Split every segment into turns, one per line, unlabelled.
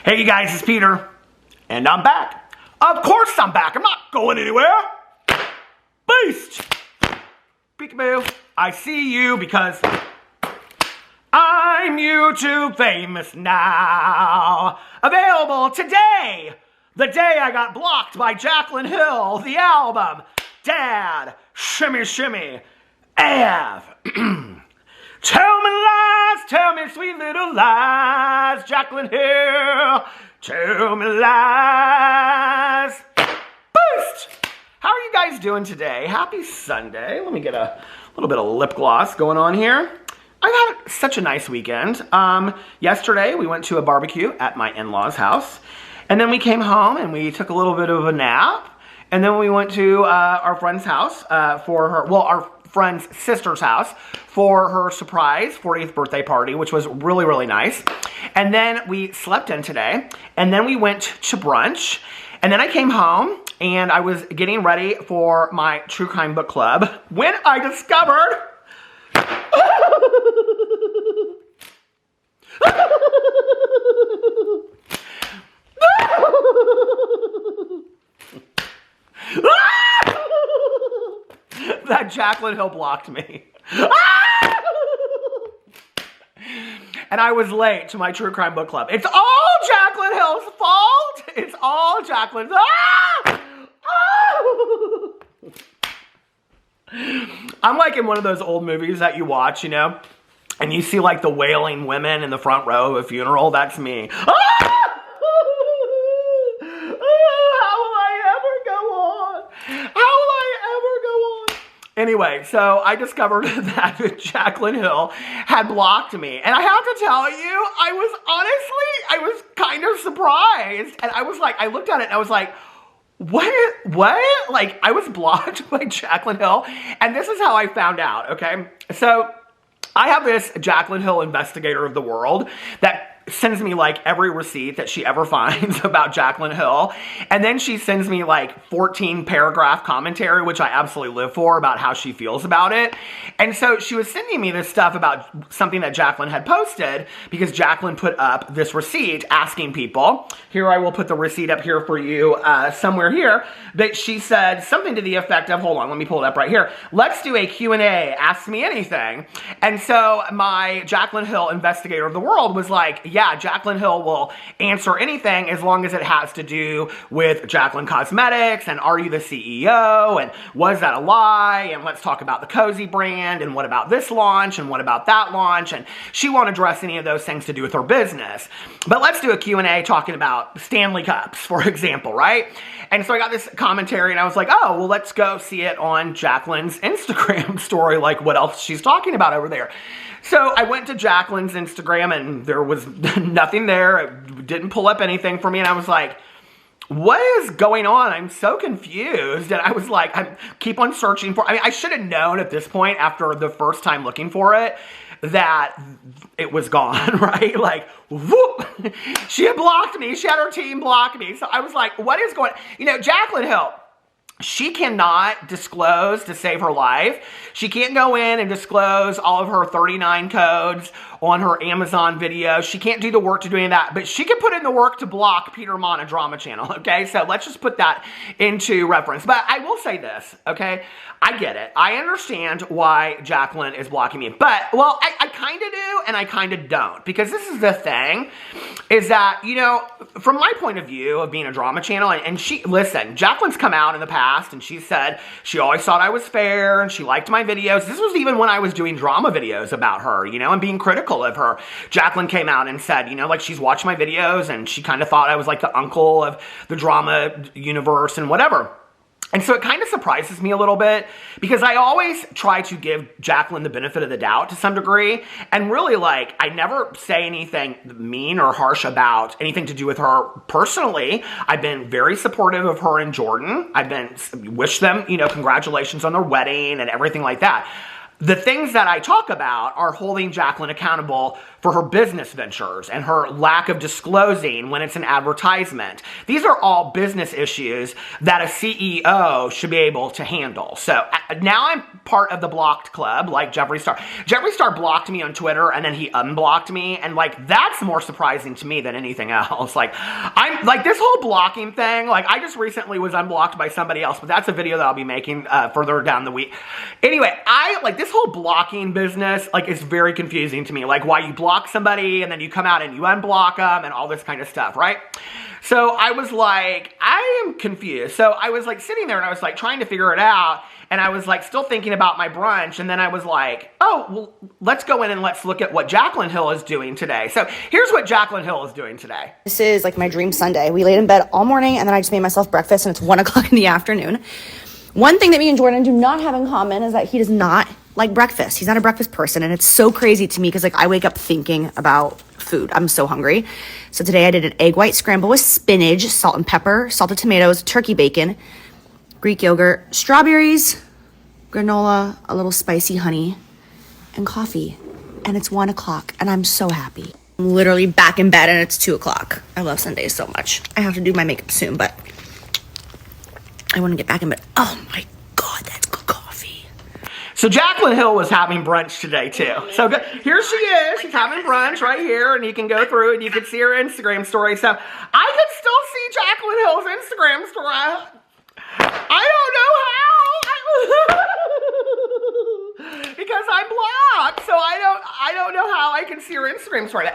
Hey you guys, it's Peter, and I'm back. Of course I'm back. I'm not going anywhere. Beast! Peekaboo. I see you because I'm YouTube famous now. Available today, the day I got blocked by Jaclyn Hill, the album, Dad, Shimmy Shimmy, Av. Tell me lies, tell me sweet little lies, Jaclyn Hill, tell me lies. Boost! How are you guys doing today? Happy Sunday. Let me get a little bit of lip gloss going on here. I've had such a nice weekend. Yesterday we went to a barbecue at my in-laws' house, and then we came home and we took a little bit of a nap, and then we went to our friend's house for her, well, our friend's sister's house for her surprise 40th birthday party, which was really, really nice. And then we slept in today, and then we went to brunch, and then I came home and I was getting ready for my true crime book club when I discovered that Jaclyn Hill blocked me. And I was late to my true crime book club. It's all Jaclyn Hill's fault. It's all Jaclyn's. I'm like in one of those old movies that you watch, you know, and you see like the wailing women in the front row of a funeral. That's me. Anyway, so I discovered that Jaclyn Hill had blocked me. And I have to tell you, I was kind of surprised. And I was like, I looked at it and I was like, what? Like, I was blocked by Jaclyn Hill. And this is how I found out, okay? So I have this Jaclyn Hill investigator of the world that sends me like every receipt that she ever finds about Jaclyn Hill. And then she sends me like 14 paragraph commentary, which I absolutely live for, about how she feels about it. And so she was sending me this stuff about something that Jaclyn had posted because Jaclyn put up this receipt asking people, here I will put the receipt up here for you somewhere here, but she said something to the effect of, hold on, let me pull it up right here. Let's do a Q&A, ask me anything. And so my Jaclyn Hill investigator of the world was like, yeah, Jaclyn Hill will answer anything as long as it has to do with Jaclyn Cosmetics and are you the CEO and was that a lie and let's talk about the Cozy brand and what about this launch and what about that launch, and she won't address any of those things to do with her business. But let's do a Q&A talking about Stanley Cups, for example, right? And so I got this commentary and I was like, oh, well, let's go see it on Jaclyn's Instagram story, like what else she's talking about over there. So I went to Jaclyn's Instagram and there was nothing there. It didn't pull up anything for me. And I was like, what is going on? I'm so confused. And I was like, I keep on searching for, I mean, I should have known at this point after the first time looking for it that it was gone, right? Like, whoop, she had blocked me. She had her team block me. So I was like, what is going on? You know, Jaclyn Hill, she cannot disclose to save her life. She can't go in and disclose all of her 39 codes on her Amazon video. She can't do the work to do any of that, but she can put in the work to block Peter Monn, a drama channel, okay? So let's just put that into reference. But I will say this, okay? I get it. I understand why Jaclyn is blocking me. But, well, I kind of do and I kind of don't. Because this is the thing, is that, you know, from my point of view of being a drama channel, and she, listen, Jaclyn's come out in the past and she said she always thought I was fair and she liked my videos. This was even when I was doing drama videos about her, you know, and being critical of her. Jaclyn came out and said, you know, like she's watched my videos and she kind of thought I was like the uncle of the drama universe and whatever. And so it kind of surprises me a little bit because I always try to give Jaclyn the benefit of the doubt to some degree. And really, like, I never say anything mean or harsh about anything to do with her personally. I've been very supportive of her and Jordan. I've been, wish them, you know, congratulations on their wedding and everything like that. The things that I talk about are holding Jaclyn accountable for her business ventures and her lack of disclosing when it's an advertisement. These are all business issues that a CEO should be able to handle. So now I'm part of the blocked club, like Jeffree Star. Jeffree Star blocked me on Twitter and then he unblocked me, and like that's more surprising to me than anything else. Like I'm like this whole blocking thing, like I just recently was unblocked by somebody else, but that's a video that I'll be making further down the week. Anyway, I like this whole blocking business, like it's very confusing to me, like why you block somebody and then you come out and you unblock them and all this kind of stuff, right? So I was like, I am confused. So I was like sitting there and I was like trying to figure it out, and I was like still thinking about my brunch, and then I was like, oh, well, let's go in and let's look at what Jaclyn Hill is doing today. So here's what Jaclyn Hill is doing today.
This is like my dream Sunday. We laid in bed all morning and then I just made myself breakfast, and it's 1 o'clock in the afternoon. One thing that me and Jordan do not have in common is that he does not like breakfast. He's not a breakfast person, and it's so crazy to me because like I wake up thinking about food. I'm so hungry. So today I did an egg white scramble with spinach, salt and pepper, salted tomatoes, turkey bacon, Greek yogurt, strawberries, granola, a little spicy honey, and coffee. And it's 1 o'clock and I'm so happy. I'm literally back in bed and it's 2 o'clock. I love Sundays so much. I have to do my makeup soon, but I want to get back in bed. Oh my God, that's good coffee.
So Jaclyn Hill was having brunch today too. So here she is, she's having brunch right here, and you can go through and you can see her Instagram story. So I can still see Jaclyn Hill's Instagram story. I don't know how. Because I'm blocked, so I don't know how I can see her Instagram story.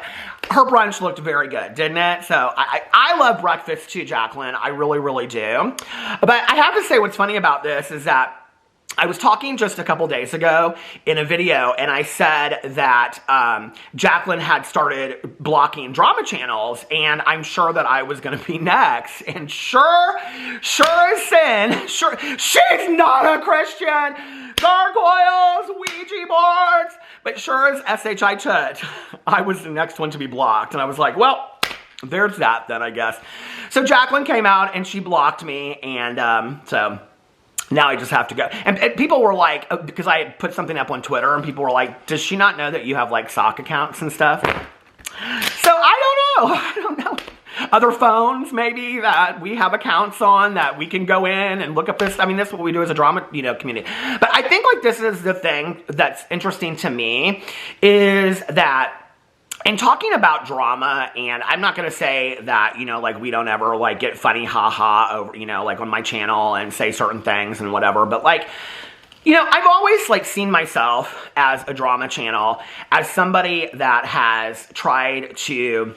Her brunch looked very good, didn't it? So I love breakfast too, Jaclyn. I really, really do. But I have to say what's funny about this is that I was talking just a couple days ago in a video, and I said that Jaclyn had started blocking drama channels, and I'm sure that I was going to be next. And sure as sin, she's not a Christian. Gargoyles, Ouija boards, but sure as SHI Chut, I was the next one to be blocked. And I was like, well, there's that then, I guess. So Jaclyn came out and she blocked me, and so now I just have to go. And people were like, because I had put something up on Twitter, and people were like, does she not know that you have like sock accounts and stuff? So I don't know. Other phones maybe that we have accounts on that we can go in and look up this. I mean, this is what we do as a drama, community. But I think like this is the thing that's interesting to me is that in talking about drama, and I'm not going to say that, like we don't ever like get funny haha over, like on my channel and say certain things and whatever, but like, I've always like seen myself as a drama channel, as somebody that has tried to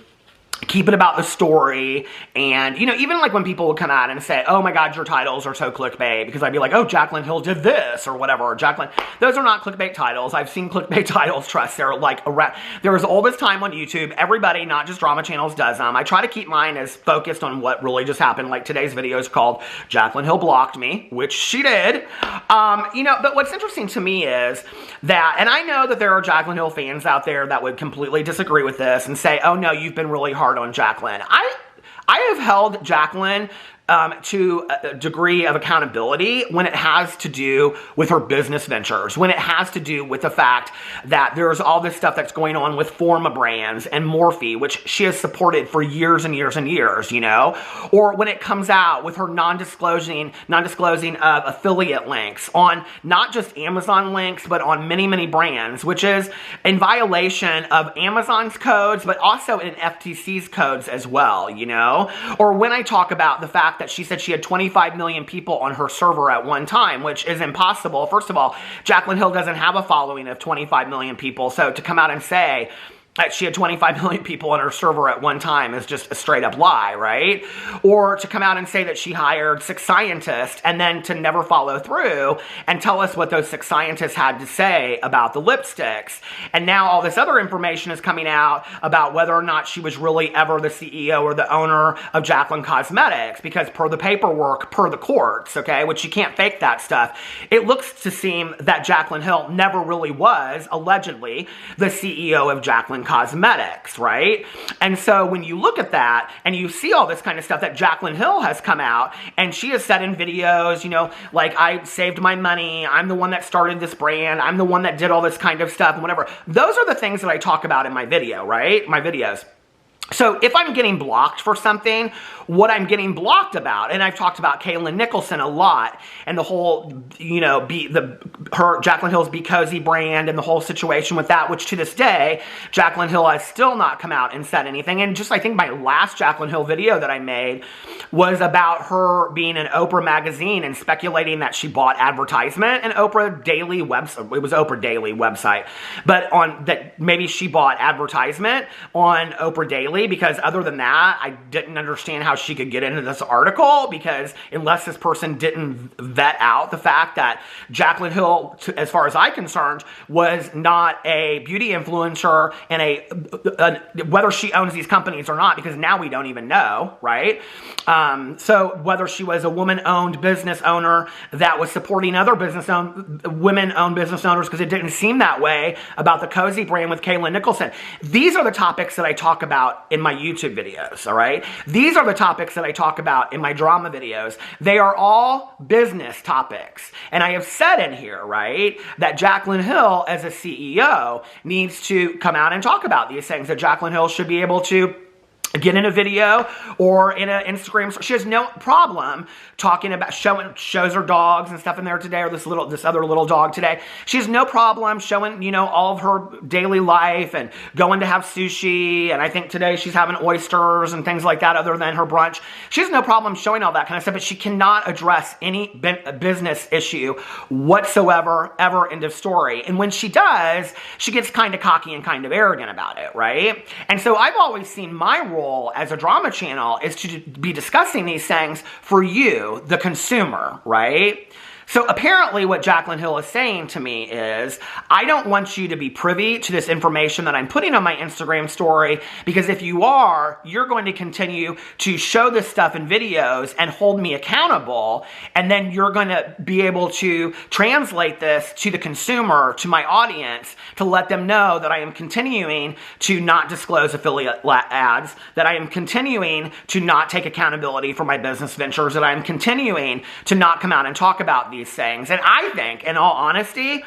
keep it about the story. And, even like when people would come out and say, oh my God, your titles are so clickbait, because I'd be like, oh, Jaclyn Hill did this or whatever. Or Jaclyn, those are not clickbait titles. I've seen clickbait titles, trust. They're like around, there was all this time on YouTube. Everybody, not just drama channels, does them. I try to keep mine as focused on what really just happened. Like today's video is called Jaclyn Hill Blocked Me, which she did. But what's interesting to me is that, and I know that there are Jaclyn Hill fans out there that would completely disagree with this and say, oh no, you've been really hard on Jaclyn. I have held Jaclyn to a degree of accountability when it has to do with her business ventures, when it has to do with the fact that there's all this stuff that's going on with Forma Brands and Morphe, which she has supported for years and years and years, or when it comes out with her non-disclosing of affiliate links on not just Amazon links, but on many, many brands, which is in violation of Amazon's codes, but also in FTC's codes as well, or when I talk about the fact that she said she had 25 million people on her server at one time, which is impossible. First of all, Jaclyn Hill doesn't have a following of 25 million people, so to come out and say that she had 25 million people on her server at one time is just a straight up lie, right? Or to come out and say that she hired 6 scientists and then to never follow through and tell us what those 6 scientists had to say about the lipsticks. And now all this other information is coming out about whether or not she was really ever the CEO or the owner of Jaclyn Cosmetics, because per the paperwork, per the courts, okay, which you can't fake that stuff, it looks to seem that Jaclyn Hill never really was, allegedly, the CEO of Jaclyn cosmetics, right? And so when you look at that and you see all this kind of stuff that Jaclyn Hill has come out, and she has said in videos, you know, like, I saved my money, I'm the one that started this brand, I'm the one that did all this kind of stuff and whatever. Those are the things that I talk about in my video, right? My videos. So if I'm getting blocked for something, what I'm getting blocked about, and I've talked about Caitlin Nicholson a lot, and the whole, you know, her Jaclyn Hill's Be Cozy brand and the whole situation with that, which to this day, Jaclyn Hill has still not come out and said anything. And just, I think my last Jaclyn Hill video that I made was about her being in Oprah magazine and speculating that she bought advertisement in Oprah Daily website. It was Oprah Daily website, but that maybe she bought advertisement on Oprah Daily, because other than that, I didn't understand how she could get into this article, because unless this person didn't vet out the fact that Jaclyn Hill, as far as I'm concerned, was not a beauty influencer, and whether she owns these companies or not, because now we don't even know, right? So whether she was a woman-owned business owner that was supporting other women-owned business owners, because it didn't seem that way about the Cozy brand with Caitlin Nicholson. These are the topics that I talk about in my YouTube videos, all right? These are the topics that I talk about in my drama videos. They are all business topics. And I have said in here, right, that Jaclyn Hill, as a CEO, needs to come out and talk about these things, that Jaclyn Hill should be able to get in a video or in an Instagram. She has no problem talking about shows her dogs and stuff in there today, or this other little dog today. She has no problem showing, you know, all of her daily life and going to have sushi. And I think today she's having oysters and things like that other than her brunch. She has no problem showing all that kind of stuff, but she cannot address any business issue whatsoever, ever, end of story. And when she does, she gets kind of cocky and kind of arrogant about it, right? And so I've always seen my role as a drama channel is to be discussing these things for you, the consumer, right? So apparently what Jaclyn Hill is saying to me is, I don't want you to be privy to this information that I'm putting on my Instagram story, because if you are, you're going to continue to show this stuff in videos and hold me accountable, and then you're going to be able to translate this to the consumer, to my audience, to let them know that I am continuing to not disclose affiliate ads, that I am continuing to not take accountability for my business ventures, that I am continuing to not come out and talk about these things. And I think, in all honesty,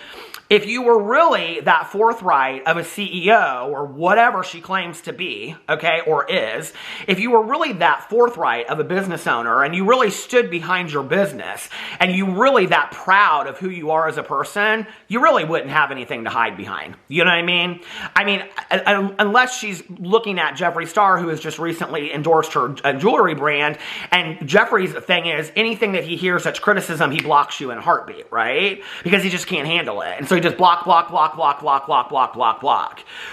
if you were really that forthright of a CEO or whatever she claims to be, okay, or is, if you were really that forthright of a business owner and you really stood behind your business and you really that proud of who you are as a person, you really wouldn't have anything to hide behind. You know what I mean? I mean, unless she's looking at Jeffree Star, who has just recently endorsed her jewelry brand, and Jeffree's thing is anything that he hears such criticism, he blocks you in a heartbeat, right? Because he just can't handle it. And so he just block.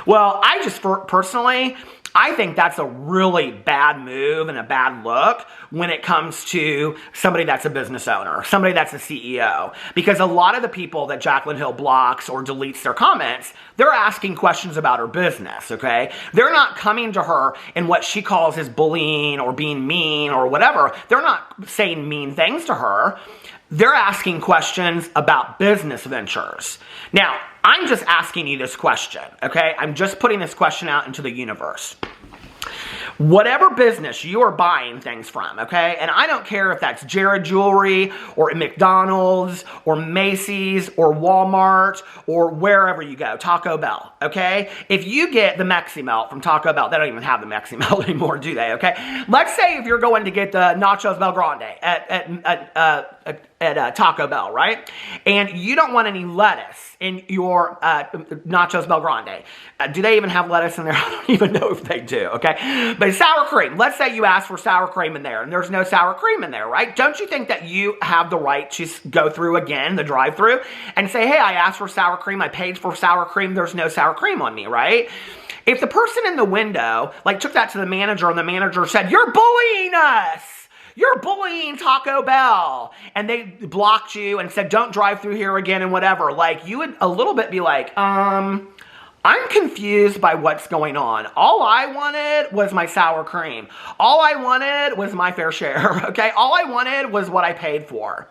Well, I just personally, I think that's a really bad move and a bad look when it comes to somebody that's a business owner, somebody that's a CEO. Because a lot of the people that Jaclyn Hill blocks or deletes their comments, they're asking questions about her business, okay? They're not coming to her in what she calls as bullying or being mean or whatever. They're not saying mean things to her. They're asking questions about business ventures. Now, I'm just asking you this question, okay? I'm just putting this question out into the universe. Whatever business you are buying things from, okay? And I don't care if that's Jared Jewelry or McDonald's or Macy's or Walmart or wherever you go, Taco Bell, okay? If you get the Mexi Melt from Taco Bell, they don't even have the Mexi Melt anymore, do they, okay? Let's say if you're going to get the Nachos Bel Grande at Taco Bell, right? And you don't want any lettuce in your Nachos Bel Grande. Do they even have lettuce in there? I don't even know if they do, okay? But sour cream. Let's say you ask for sour cream in there and there's no sour cream in there, right? Don't you think that you have the right to go through again, the drive-through, and say, hey, I asked for sour cream, I paid for sour cream, there's no sour cream on me, right? If the person in the window, like, took that to the manager and the manager said, you're bullying us, you're bullying Taco Bell, and they blocked you and said, don't drive through here again and whatever, like, you would a little bit be like, I'm confused by what's going on. All I wanted was my sour cream. All I wanted was my fair share, okay? All I wanted was what I paid for.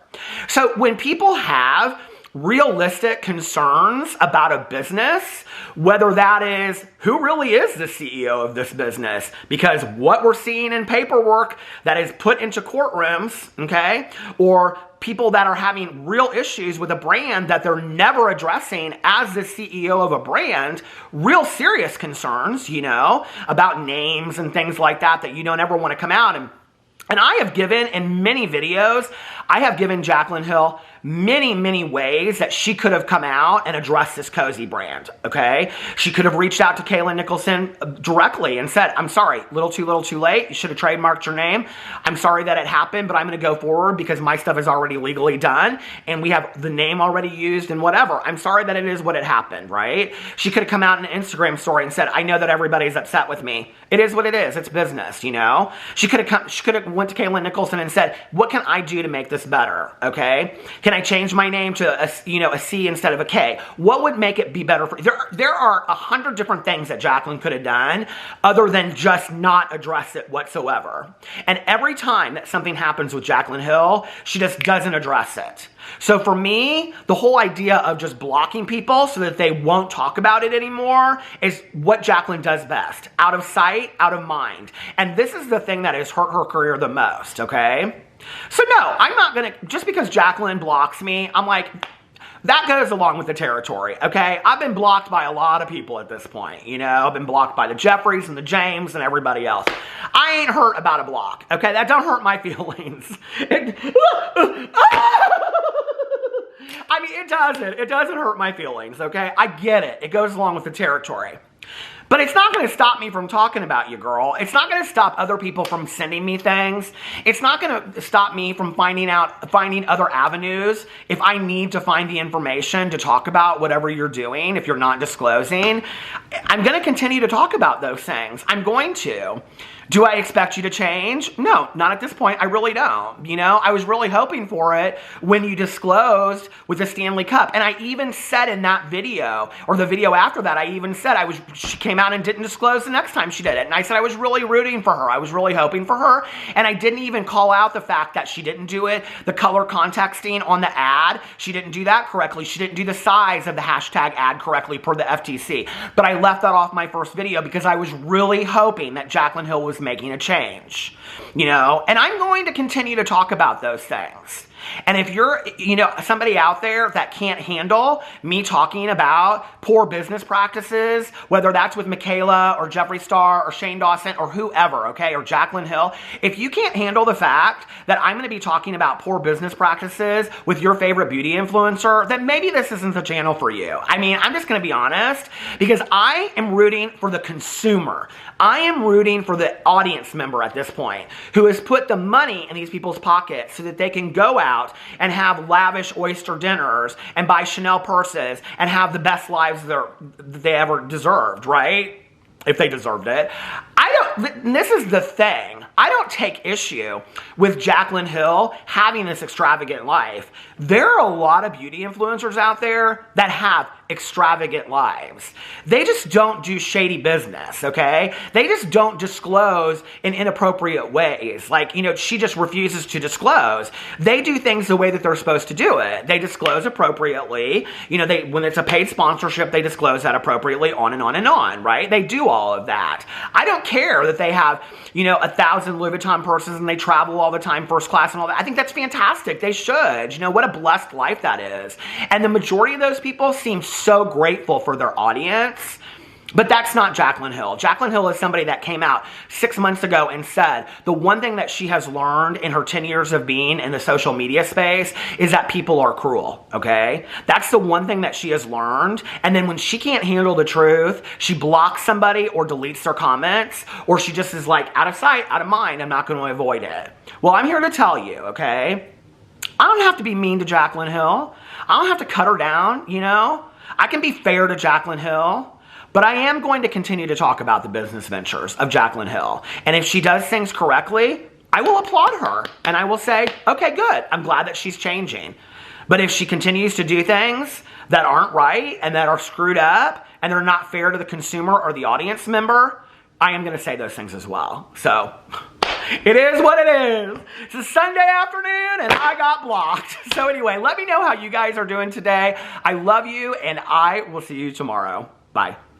So when people have realistic concerns about a business, whether that is who really is the CEO of this business, because what we're seeing in paperwork that is put into courtrooms, okay, or people that are having real issues with a brand that they're never addressing as the CEO of a brand, real serious concerns, you know, about names and things like that that you don't ever want to come out. And I have given, in many videos, I have given Jaclyn Hill many ways that she could have come out and addressed this cozy brand, okay? She could have reached out to Kaylin Nicholson directly and said, I'm sorry, little too late. You should have trademarked your name. I'm sorry that it happened, but I'm going to go forward because my stuff is already legally done and we have the name already used and whatever. I'm sorry that it is what it happened, right? She could have come out in an Instagram story and said, I know that everybody's upset with me. It is what it is. It's business, you know? She could have went to Kaylin Nicholson and said, what can I do to make this better, okay? Can I change my name to a C instead of a K? What would make it be better for you? There are 100 different things that Jaclyn could have done other than just not address it whatsoever. And every time that something happens with Jaclyn Hill, she just doesn't address it. So for me, the whole idea of just blocking people so that they won't talk about it anymore is what Jaclyn does best. Out of sight, out of mind. And this is the thing that has hurt her career the most, okay? So no, I'm not gonna, just because Jaclyn blocks me, I'm like, that goes along with the territory, okay? I've been blocked by a lot of people at this point, you know? I've been blocked by the Jeffries and the James and everybody else. I ain't hurt about a block, okay? That don't hurt my feelings. I mean, it doesn't hurt my feelings, okay? I get it. It goes along with the territory. But it's not going to stop me from talking about you, girl. It's not going to stop other people from sending me things. It's not going to stop me from finding other avenues if I need to find the information to talk about whatever you're doing, if you're not disclosing. I'm going to continue to talk about those things. I'm going to. Do I expect you to change? No, not at this point. I really don't. You know, I was really hoping for it when you disclosed with the Stanley Cup. And I even said in that video, or the video after that, I even said she came out and didn't disclose the next time she did it. And I said I was really rooting for her. I was really hoping for her. And I didn't even call out the fact that she didn't do it, the color contexting on the ad. She didn't do that correctly. She didn't do the size of the hashtag ad correctly per the FTC. But I left that off my first video because I was really hoping that Jaclyn Hill was making a change, you know, and I'm going to continue to talk about those things. And if you're, you know, somebody out there that can't handle me talking about poor business practices, whether that's with Michaela or Jeffree Star or Shane Dawson or whoever, okay, or Jaclyn Hill, if you can't handle the fact that I'm going to be talking about poor business practices with your favorite beauty influencer, then maybe this isn't the channel for you. I mean, I'm just going to be honest, because I am rooting for the consumer. I am rooting for the audience member at this point who has put the money in these people's pockets so that they can go out and have lavish oyster dinners and buy Chanel purses and have the best lives they ever deserved, right? If they deserved it. This is the thing. I don't take issue with Jaclyn Hill having this extravagant life. There are a lot of beauty influencers out there that have extravagant lives. They just don't do shady business, okay? They just don't disclose in inappropriate ways. Like, you know, she just refuses to disclose. They do things the way that they're supposed to do it. They disclose appropriately. You know, when it's a paid sponsorship, they disclose that appropriately, on and on, right? They do all of that. I don't care that they have, you know, 1,000 Louis Vuitton purses and they travel all the time first class and all that. I think that's fantastic. They should. You know, what a blessed life that is. And the majority of those people seem so grateful for their audience. But that's not Jaclyn Hill. Jaclyn Hill is somebody that came out 6 months ago and said the one thing that she has learned in her 10 years of being in the social media space is that people are cruel, okay? That's the one thing that she has learned. And then when she can't handle the truth, she blocks somebody or deletes their comments, or she just is like, out of sight, out of mind, I'm not going to avoid it. Well, I'm here to tell you, okay? I don't have to be mean to Jaclyn Hill. I don't have to cut her down, you know? I can be fair to Jaclyn Hill. But I am going to continue to talk about the business ventures of Jaclyn Hill. And if she does things correctly, I will applaud her. And I will say, okay, good. I'm glad that she's changing. But if she continues to do things that aren't right and that are screwed up and they're not fair to the consumer or the audience member, I am going to say those things as well. So It is what it is. It's a Sunday afternoon and I got blocked. So anyway, let me know how you guys are doing today. I love you and I will see you tomorrow. Bye.